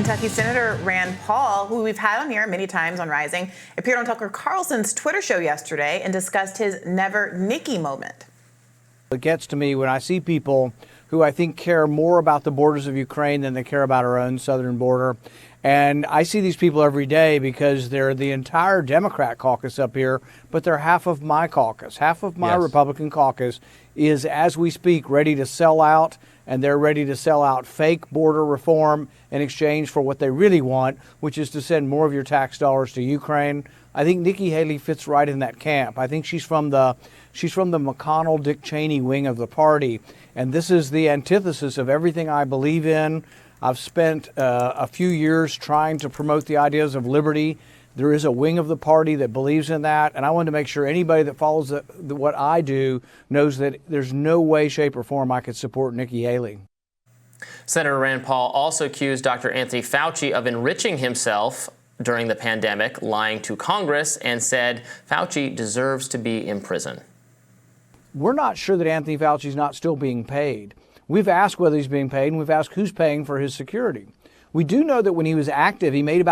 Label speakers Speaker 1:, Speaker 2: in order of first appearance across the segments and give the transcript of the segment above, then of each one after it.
Speaker 1: Kentucky Senator Rand Paul, who we've had on here many times on Rising, appeared on Tucker Carlson's Twitter show yesterday and discussed his never Nikki moment.
Speaker 2: It gets to me when I see people who I think care more about the borders of Ukraine than they care about our own southern border. And I see these people every day because they're the entire Democrat caucus up here, but they're half of my caucus. Half of my Republican caucus is, as we speak, ready to sell out, and they're ready to sell out fake border reform in exchange for what they really want, which is to send more of your tax dollars to Ukraine. I think Nikki Haley fits right in that camp. I think she's from the McConnell, Dick Cheney wing of the party, and this is the antithesis of everything I believe in. I've spent a few years trying to promote the ideas of liberty. There is a wing of the party that believes in that, and I wanted to make sure anybody that follows what I do knows that there's no way, shape, or form I could support Nikki Haley.
Speaker 3: Senator Rand Paul also accused Dr. Anthony Fauci of enriching himself during the pandemic, lying to Congress, and said Fauci deserves to be in prison.
Speaker 2: We're not sure that Anthony Fauci's not still being paid. We've asked whether he's being paid, and we've asked who's paying for his security. We do know that when he was active, he made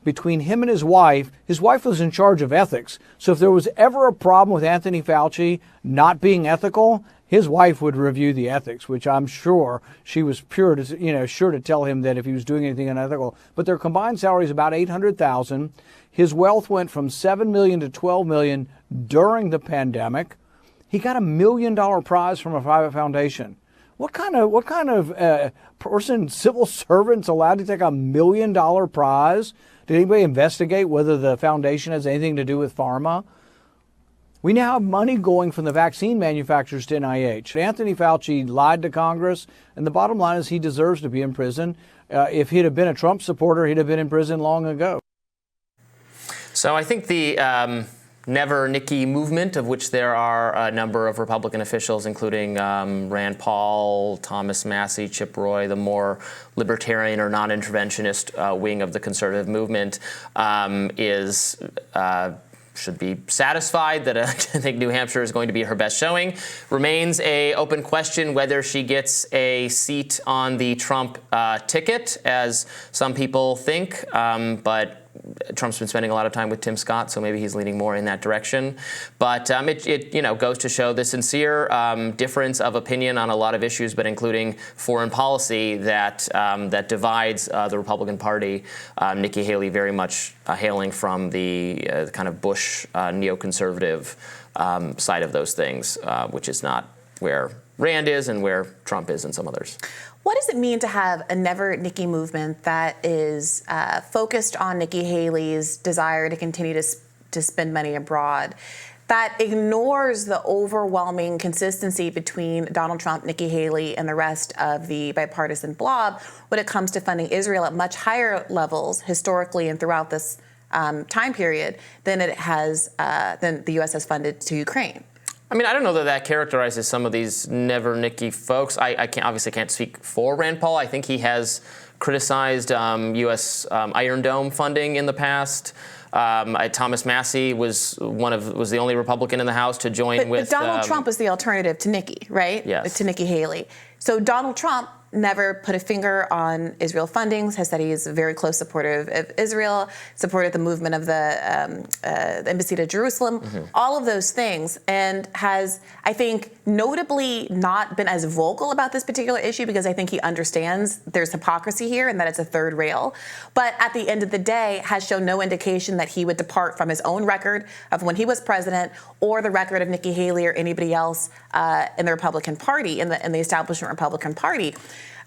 Speaker 2: between him and his wife was in charge of ethics. So if there was ever a problem with Anthony Fauci not being ethical, his wife would review the ethics, which I'm sure she was sure to tell him that if he was doing anything unethical. But their combined salary is about $800,000. His wealth went from $7 million to $12 million during the pandemic. He got $1 million prize from a private foundation. What kind of person, civil servant's allowed to take $1 million prize? Did anybody investigate whether the foundation has anything to do with pharma? We now have money going from the vaccine manufacturers to NIH. Anthony Fauci lied to Congress, and the bottom line is he deserves to be in prison. If he'd have been a Trump supporter, he'd have been in prison long ago.
Speaker 3: So I think the Never Nikki movement, of which there are a number of Republican officials, including Rand Paul, Thomas Massie, Chip Roy, the more libertarian or non-interventionist wing of the conservative movement, should be satisfied that I think New Hampshire is going to be her best showing. Remains a open question whether she gets a seat on the Trump ticket, as some people think, but Trump's been spending a lot of time with Tim Scott, so maybe he's leaning more in that direction. But it goes to show the sincere difference of opinion on a lot of issues, but including foreign policy that divides the Republican Party. Nikki Haley very much hailing from the kind of Bush neoconservative side of those things, which is not where Rand is and where Trump is and some others.
Speaker 1: What does it mean to have a Never Nikki movement that is focused on Nikki Haley's desire to continue to spend money abroad, that ignores the overwhelming consistency between Donald Trump, Nikki Haley, and the rest of the bipartisan blob when it comes to funding Israel at much higher levels historically and throughout this time period than the U.S. has funded to Ukraine?
Speaker 3: I mean, I don't know that characterizes some of these Never Nikki folks. I obviously can't speak for Rand Paul. I think he has criticized U.S. Iron Dome funding in the past. Thomas Massie was the only Republican in the House to join with.
Speaker 1: But Donald Trump is the alternative to Nikki, right?
Speaker 3: Yes.
Speaker 1: To Nikki Haley. So Donald Trump never put a finger on Israel funding, has said he is a very close supporter of Israel, supported the movement of the embassy to Jerusalem, all of those things, and has, I think, notably not been as vocal about this particular issue because I think he understands there's hypocrisy here and that it's a third rail. But at the end of the day, has shown no indication that he would depart from his own record of when he was president or the record of Nikki Haley or anybody else in the Republican Party, in the establishment Republican Party.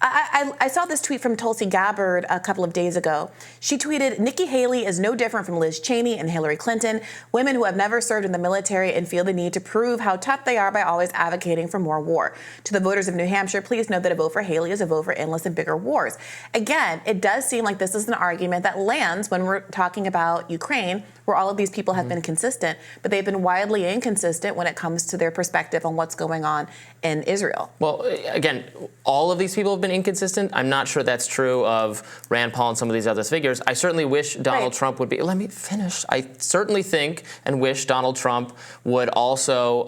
Speaker 1: I saw this tweet from Tulsi Gabbard a couple of days ago. She tweeted, "Nikki Haley is no different from Liz Cheney and Hillary Clinton, women who have never served in the military and feel the need to prove how tough they are by always advocating for more war. To the voters of New Hampshire, please know that a vote for Haley is a vote for endless and bigger wars." Again, it does seem like this is an argument that lands when we're talking about Ukraine, where all of these people have been consistent, but they've been widely inconsistent when it comes to their perspective on what's going on in Israel.
Speaker 3: Well, again, all of these people have been inconsistent. I'm not sure that's true of Rand Paul and some of these other figures. I certainly wish Donald Trump would be. Let me finish. I certainly think and wish Donald Trump would also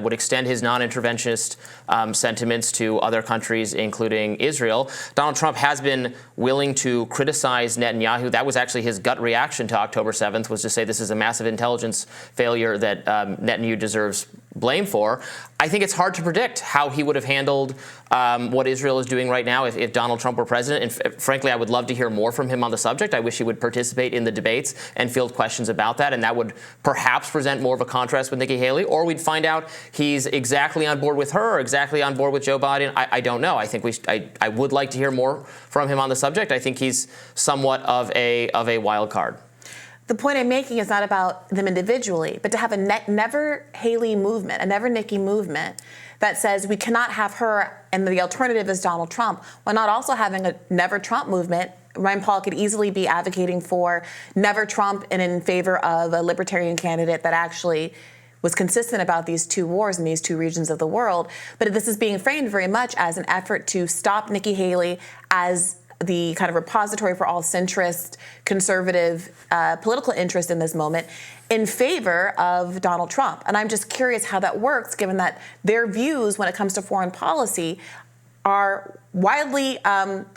Speaker 3: would extend his non-interventionist sentiments to other countries, including Israel. Donald Trump has been willing to criticize Netanyahu. That was actually his gut reaction to October 7th, was to say this is a massive intelligence failure that Netanyahu deserves blame for. I think it's hard to predict how he would have handled what Israel is doing right now if Donald Trump were president. And frankly, I would love to hear more from him on the subject. I wish he would participate in the debates and field questions about that, and that would perhaps present more of a contrast with Nikki Haley, or we'd find out he's exactly on board with her or exactly on board with Joe Biden. I don't know. I think I would like to hear more from him on the subject. I think he's somewhat of a wild card.
Speaker 1: The point I'm making is not about them individually, but to have a never Haley movement, a never Nikki movement that says we cannot have her and the alternative is Donald Trump, while not also having a never Trump movement. Rand Paul could easily be advocating for never Trump and in favor of a libertarian candidate that actually was consistent about these two wars in these two regions of the world. But this is being framed very much as an effort to stop Nikki Haley as the kind of repository for all centrist, conservative political interest in this moment in favor of Donald Trump. And I'm just curious how that works, given that their views when it comes to foreign policy are widely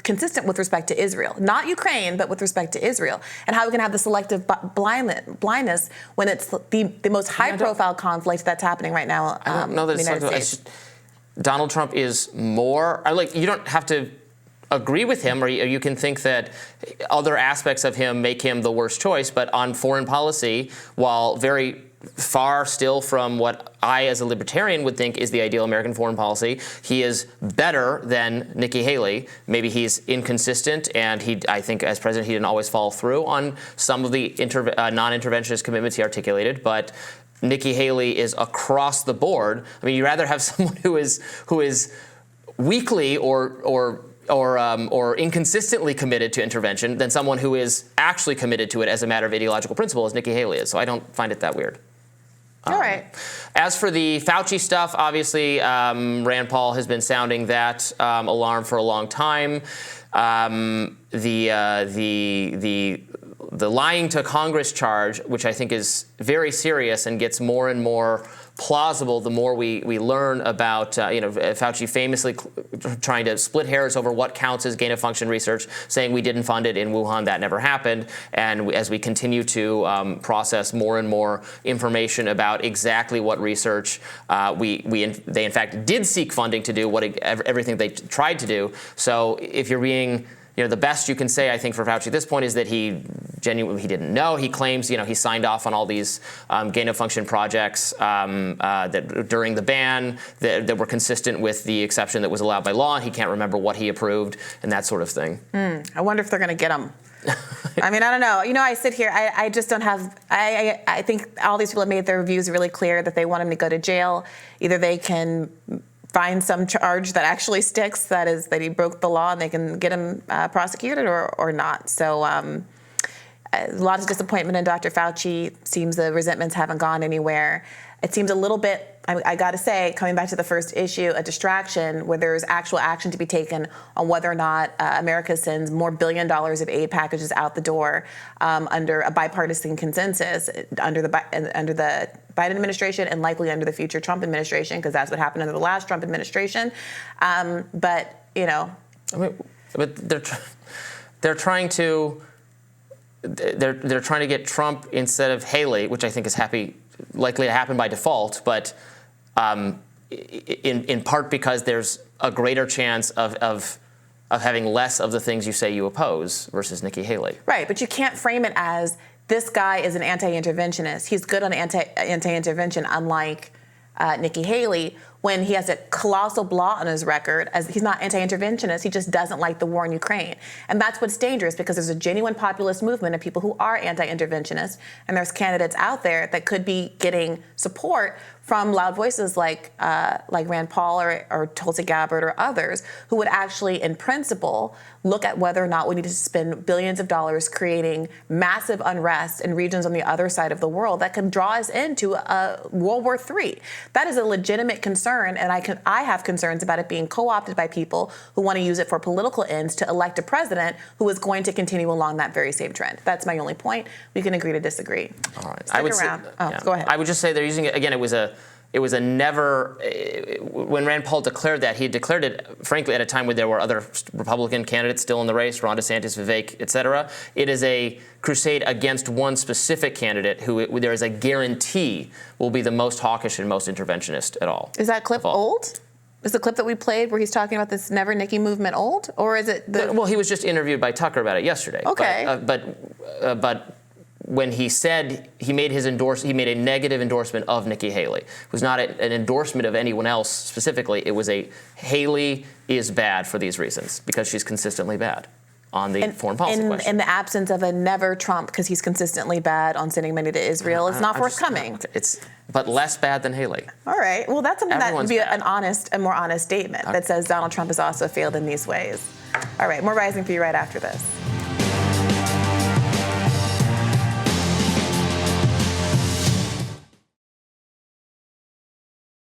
Speaker 1: consistent with respect to Israel. Not Ukraine, but with respect to Israel. And how we can have the selective blindness when it's the most high-profile conflict that's happening right now in the United States.
Speaker 3: Donald Trump is more... you don't have to agree with him, or you can think that other aspects of him make him the worst choice, but on foreign policy, while very far still from what I as a libertarian would think is the ideal American foreign policy, he is better than Nikki Haley. Maybe he's inconsistent, and I think as president he didn't always follow through on some of the non-interventionist commitments he articulated, but Nikki Haley is across the board. I mean, you'd rather have someone who is weakly or inconsistently committed to intervention than someone who is actually committed to it as a matter of ideological principle, as Nikki Haley is. So I don't find it that weird.
Speaker 1: All right.
Speaker 3: As for the Fauci stuff, obviously Rand Paul has been sounding that alarm for a long time. The lying to Congress charge, which I think is very serious and gets more and more plausible the more we learn about, Fauci famously trying to split hairs over what counts as gain-of-function research, saying we didn't fund it in Wuhan, that never happened. And as we continue to process more and more information about exactly what research they in fact did seek funding to do, everything they tried to do. So if you're being... the best you can say, I think, for Fauci at this point is that he genuinely didn't know. He claims, he signed off on all these gain-of-function projects that during the ban that were consistent with the exception that was allowed by law. He can't remember what he approved and that sort of thing.
Speaker 1: I wonder if they're going to get him. I mean, I don't know. I sit here. I just don't have. I think all these people have made their views really clear that they want him to go to jail. Either they can find some charge that actually sticks, that is that he broke the law, and they can get him prosecuted or not. So lots of disappointment in Dr. Fauci. Seems the resentments haven't gone anywhere. It seems a little bit, I got to say, coming back to the first issue, a distraction where there's actual action to be taken on whether or not America sends more $1 billion of aid packages out the door under a bipartisan consensus under the Biden administration and likely under the future Trump administration, because that's what happened under the last Trump administration. But
Speaker 3: they're trying to get Trump instead of Haley, which I think is likely to happen by default, but in part because there's a greater chance of having less of the things you say you oppose versus Nikki Haley.
Speaker 1: Right, but you can't frame it as this guy is an anti-interventionist. He's good on anti-intervention, unlike Nikki Haley, when he has a colossal blot on his record, as he's not anti-interventionist, he just doesn't like the war in Ukraine. And that's what's dangerous, because there's a genuine populist movement of people who are anti-interventionist, and there's candidates out there that could be getting support from loud voices like Rand Paul or Tulsi Gabbard or others who would actually, in principle, look at whether or not we need to spend billions of dollars creating massive unrest in regions on the other side of the world that can draw us into World War III. That is a legitimate concern, and I have concerns about it being co-opted by people who want to use it for political ends to elect a president who is going to continue along that very same trend. That's my only point. We can agree to disagree.
Speaker 3: All right.
Speaker 1: Stick around. Go ahead.
Speaker 3: I would just say they're using it again. It was a never. When Rand Paul declared that, he declared it, frankly, at a time when there were other Republican candidates still in the race, Ron DeSantis, Vivek, et cetera. It is a crusade against one specific candidate who there is a guarantee will be the most hawkish and most interventionist at all.
Speaker 1: Is that clip old? Is the clip that we played where he's talking about this Never Nikki movement old? Or is it
Speaker 3: Well, he was just interviewed by Tucker about it yesterday.
Speaker 1: Okay.
Speaker 3: But when he said he made a negative endorsement of Nikki Haley. It was not an endorsement of anyone else specifically. It was a Haley is bad for these reasons because she's consistently bad on the foreign policy question.
Speaker 1: In the absence of a never Trump because he's consistently bad on sending money to Israel, it's not forthcoming.
Speaker 3: But less bad than Haley.
Speaker 1: All right. Well, that's something that would be
Speaker 3: bad.
Speaker 1: a more honest statement that says Donald Trump has also failed in these ways. All right. More Rising for you right after this.